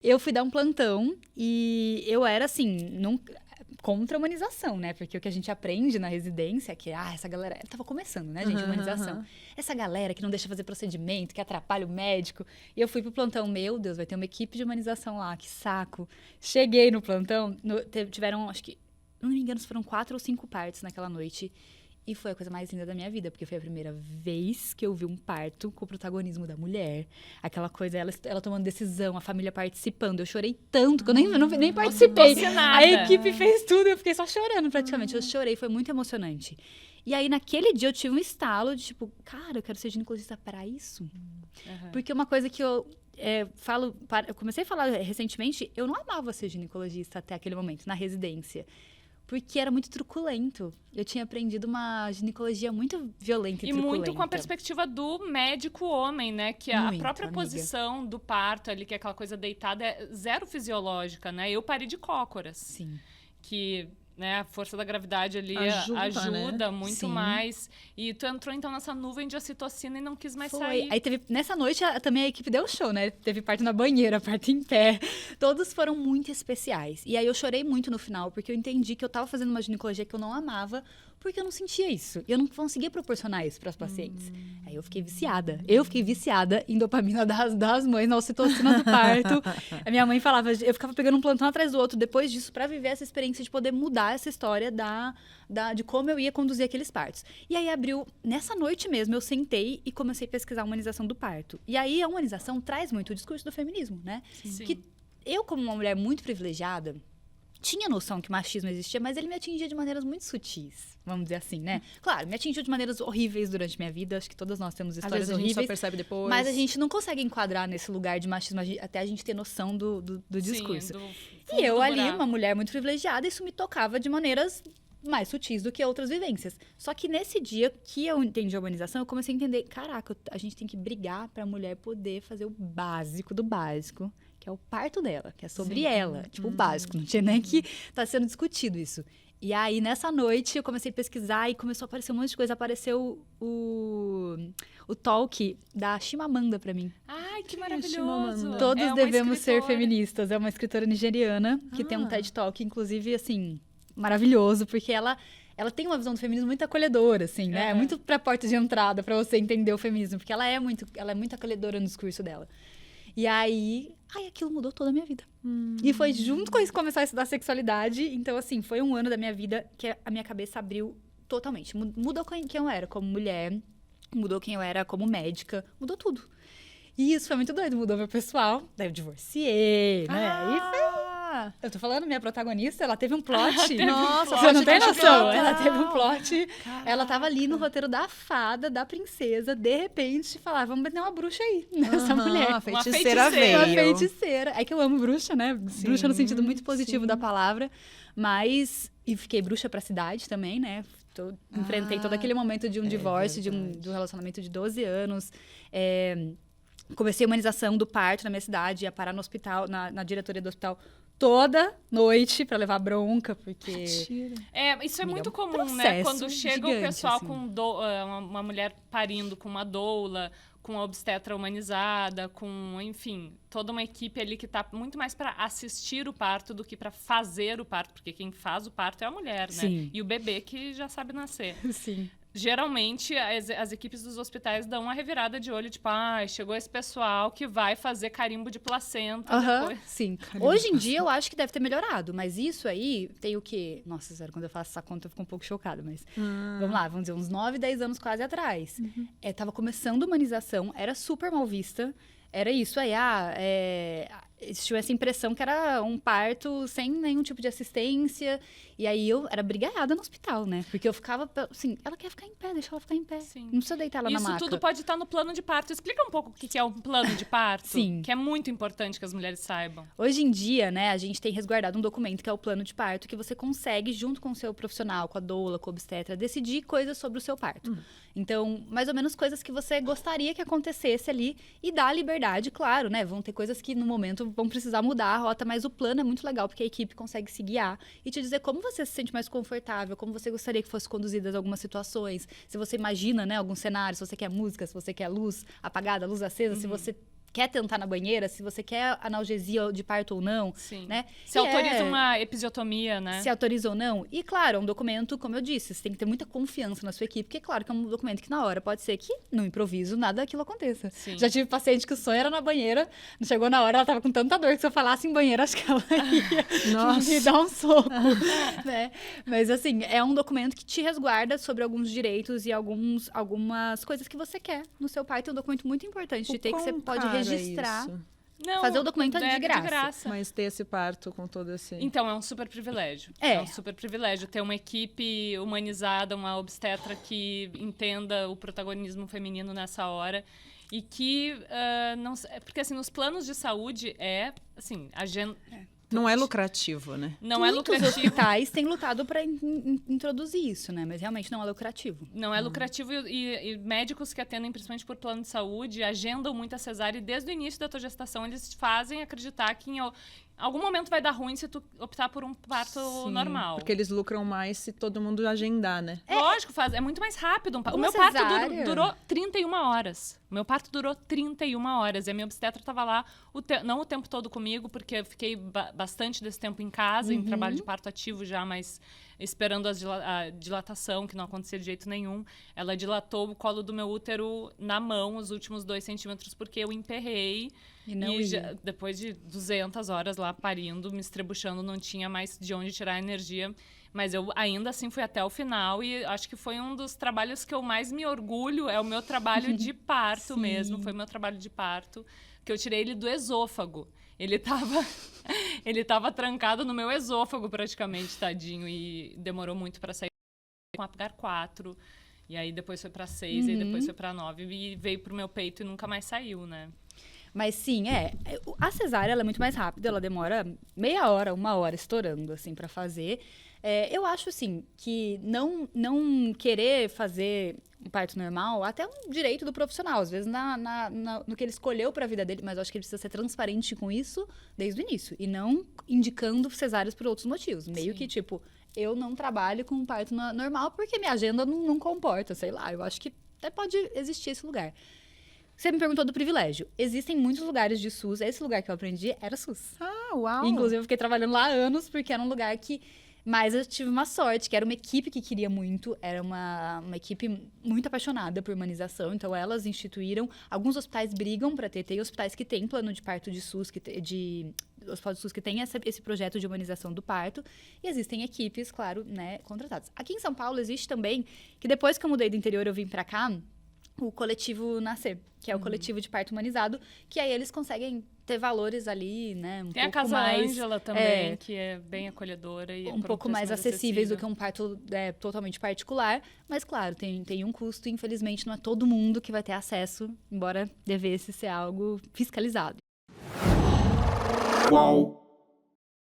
Eu fui dar um plantão e eu era, assim, contra a humanização, né? Porque o que a gente aprende na residência é que, essa galera... Tava começando, né, gente, humanização. Essa galera que não deixa fazer procedimento, que atrapalha o médico. E eu fui pro plantão, meu Deus, vai ter uma equipe de humanização lá, que saco. Cheguei no plantão, tiveram, acho que, não me engano, foram 4 ou 5 partos naquela noite. E foi a coisa mais linda da minha vida, porque foi a primeira vez que eu vi um parto com o protagonismo da mulher. Aquela coisa, ela tomando decisão, a família participando. Eu chorei tanto que eu nem participei. A equipe fez tudo, eu fiquei só chorando praticamente. Eu chorei, foi muito emocionante. E aí, naquele dia, eu tive um estalo de tipo, cara, eu quero ser ginecologista para isso. Porque uma coisa que eu eu comecei a falar recentemente, eu não amava ser ginecologista até aquele momento, na residência. Porque era muito truculento. Eu tinha aprendido uma ginecologia muito violenta e truculenta. E muito com a perspectiva do médico homem, né? Que a própria posição do parto ali, que é aquela coisa deitada, é zero fisiológica, né? Eu pari de cócoras. Sim. Que... né, a força da gravidade ali ajuda muito Sim. mais. E tu entrou, então, nessa nuvem de ocitocina e não quis mais sair. Aí nessa noite, também a equipe deu show, né? Teve parto na banheira, parto em pé. Todos foram muito especiais. E aí eu chorei muito no final, porque eu entendi que eu tava fazendo uma ginecologia que eu não amava, porque eu não sentia isso. Eu não conseguia proporcionar isso para as pacientes. Aí eu fiquei viciada. Eu fiquei viciada em dopamina das mães, na ocitocina do parto. A minha mãe falava, eu ficava pegando um plantão atrás do outro depois disso para viver essa experiência de poder mudar essa história de como eu ia conduzir aqueles partos. E aí abriu, nessa noite mesmo, eu sentei e comecei a pesquisar a humanização do parto. E aí a humanização traz muito o discurso do feminismo, né? Sim. Que eu, como uma mulher muito privilegiada, tinha noção que o machismo existia, mas ele me atingia de maneiras muito sutis, vamos dizer assim, né? Claro, me atingiu de maneiras horríveis durante minha vida, acho que todas nós temos histórias horríveis. A gente só percebe depois. Mas a gente não consegue enquadrar nesse lugar de machismo até a gente ter noção do discurso. E eu ali, uma mulher muito privilegiada, isso me tocava de maneiras mais sutis do que outras vivências. Só que nesse dia que eu entendi a humanização, eu comecei a entender, caraca, a gente tem que brigar pra mulher poder fazer o básico do básico, que é o parto dela, que é sobre ela. Tipo, o básico, não tinha nem que tá sendo discutido isso. E aí, nessa noite, eu comecei a pesquisar e começou a aparecer um monte de coisa. Apareceu o talk da Chimamanda pra mim. Ai, que maravilhoso! Todos devemos ser feministas. É uma escritora nigeriana que tem um TED Talk, inclusive, assim, maravilhoso, porque ela tem uma visão do feminismo muito acolhedora, assim, né? Muito pra porta de entrada, pra você entender o feminismo, porque ela é muito acolhedora no discurso dela. E aí aquilo mudou toda a minha vida. E foi junto com isso começar a estudar sexualidade. Então, assim, foi um ano da minha vida que a minha cabeça abriu totalmente. Mudou quem eu era como mulher, mudou quem eu era como médica, mudou tudo. E isso foi muito doido, mudou meu pessoal. Daí eu divorciei, né? E foi... Eu tô falando, minha protagonista, ela teve um plot. Nossa, você não tem noção? Ela teve um plot. Caraca. Ela tava ali no roteiro da fada, da princesa, de repente, falar, vamos meter uma bruxa aí, nessa mulher. Uma feiticeira veio. Uma feiticeira. É que eu amo bruxa, né? Sim, bruxa no sentido muito positivo da palavra. Mas... E fiquei bruxa pra cidade também, né? Enfrentei todo aquele momento de um divórcio, de um relacionamento de 12 anos. Comecei a humanização do parto na minha cidade, ia parar no hospital, na diretoria do hospital, toda noite pra levar bronca, porque... Isso é muito comum, né? Quando chega o pessoal assim, com uma mulher parindo com uma doula, com a obstetra humanizada, com, enfim, toda uma equipe ali que tá muito mais para assistir o parto do que para fazer o parto, porque quem faz o parto é a mulher, né? Sim. E o bebê que já sabe nascer. Sim. Geralmente, as equipes dos hospitais dão uma revirada de olho, tipo, chegou esse pessoal que vai fazer carimbo de placenta depois. Sim. Hoje em dia, eu acho que deve ter melhorado, mas isso aí tem o quê? Nossa, sério, quando eu faço essa conta, eu fico um pouco chocada, mas... Vamos lá, vamos dizer, uns 9, 10 anos quase atrás. Tava começando a humanização, era super mal vista, era isso aí, existiu essa impressão que era um parto sem nenhum tipo de assistência. E aí eu era brigaiada no hospital, né? Porque eu ficava assim, ela quer ficar em pé, deixa ela ficar em pé. Sim. Não precisa deitar ela na maca. Isso tudo pode estar no plano de parto. Explica um pouco o que é um plano de parto. Sim. Que é muito importante que as mulheres saibam. Hoje em dia, né, a gente tem resguardado um documento que é o plano de parto, que você consegue, junto com o seu profissional, com a doula, com a obstetra, decidir coisas sobre o seu parto. Então, mais ou menos coisas que você gostaria que acontecesse ali e dar liberdade, claro, né? Vão ter coisas que no momento vão precisar mudar a rota, mas o plano é muito legal, porque a equipe consegue se guiar e te dizer como você se sente mais confortável, como você gostaria que fosse conduzidas algumas situações. Se você imagina, né, algum cenário, se você quer música, se você quer luz apagada, luz acesa, se você quer tentar na banheira, se você quer analgesia de parto ou não, Sim. né? Se autoriza uma episiotomia, né? Se autoriza ou não. E, claro, é um documento, como eu disse, você tem que ter muita confiança na sua equipe, porque, claro, que é um documento que na hora pode ser que, no improviso, nada daquilo aconteça. Sim. Já tive paciente que o sonho era na banheira, chegou na hora, ela tava com tanta dor que se eu falasse em banheira, acho que ela ia me dar um soco. Né? Mas, assim, é um documento que te resguarda sobre alguns direitos e algumas coisas que você quer no seu parto. É um documento muito importante de ter, que você pode registrar. Não, fazer o documento de graça. De graça. Mas ter esse parto com todo esse... Então, é um super privilégio. É um super privilégio ter uma equipe humanizada, uma obstetra que entenda o protagonismo feminino nessa hora. E que, não... Porque, assim, nos planos de saúde assim, Não é lucrativo, né? Não é lucrativo. Muitos hospitais têm lutado para introduzir isso, né? Mas realmente não é lucrativo. Não é lucrativo e médicos que atendem principalmente por plano de saúde agendam muita cesárea e desde o início da tua gestação eles fazem acreditar que em algum momento vai dar ruim se tu optar por um parto normal. Porque eles lucram mais se todo mundo agendar, né? Lógico, é muito mais rápido. O meu parto durou 31 horas. O meu parto durou 31 horas. E a minha obstetra estava lá, não o tempo todo comigo, porque eu fiquei bastante desse tempo em casa, em trabalho de parto ativo já, mas esperando a dilatação, que não acontecia de jeito nenhum. Ela dilatou o colo do meu útero na mão, os últimos 2 centímetros, porque eu emperrei. Depois de 200 horas lá parindo, me estrebuchando, não tinha mais de onde tirar a energia. Mas eu ainda assim fui até o final e acho que foi um dos trabalhos que eu mais me orgulho. É o meu trabalho de parto mesmo. Foi o meu trabalho de parto, que eu tirei ele do esôfago. Ele tava trancado no meu esôfago praticamente, tadinho. E demorou muito para sair com Apgar 4. E aí depois foi para 6, e depois foi para 9. E veio pro meu peito e nunca mais saiu, né? Mas sim, a cesárea ela é muito mais rápida, ela demora meia hora, 1 hora estourando, assim, para fazer. Eu acho, assim, que não querer fazer um parto normal, até um direito do profissional, às vezes no que ele escolheu para a vida dele, mas eu acho que ele precisa ser transparente com isso desde o início, e não indicando cesáreas por outros motivos. Meio que, tipo, eu não trabalho com um parto normal porque minha agenda não comporta, sei lá, eu acho que até pode existir esse lugar. Você me perguntou do privilégio. Existem muitos lugares de SUS. Esse lugar que eu aprendi era SUS. Ah, uau! Inclusive, eu fiquei trabalhando lá há anos, porque era um lugar que... Mas eu tive uma sorte, que era uma equipe que queria muito. Era uma equipe muito apaixonada por humanização. Então, elas instituíram... Alguns hospitais brigam para ter. Tem hospitais que têm plano de parto de SUS, hospital de SUS que tem esse projeto de humanização do parto. E existem equipes, claro, né, contratadas. Aqui em São Paulo existe também, que depois que eu mudei do interior, eu vim para cá... o coletivo Nascer, que é o coletivo de parto humanizado, que aí eles conseguem ter valores ali, né, Tem a Casa Ângela também, que é bem acolhedora. E um pouco mais acessíveis do que um parto totalmente particular, mas claro, tem um custo, infelizmente não é todo mundo que vai ter acesso, embora devesse ser algo fiscalizado. Uau!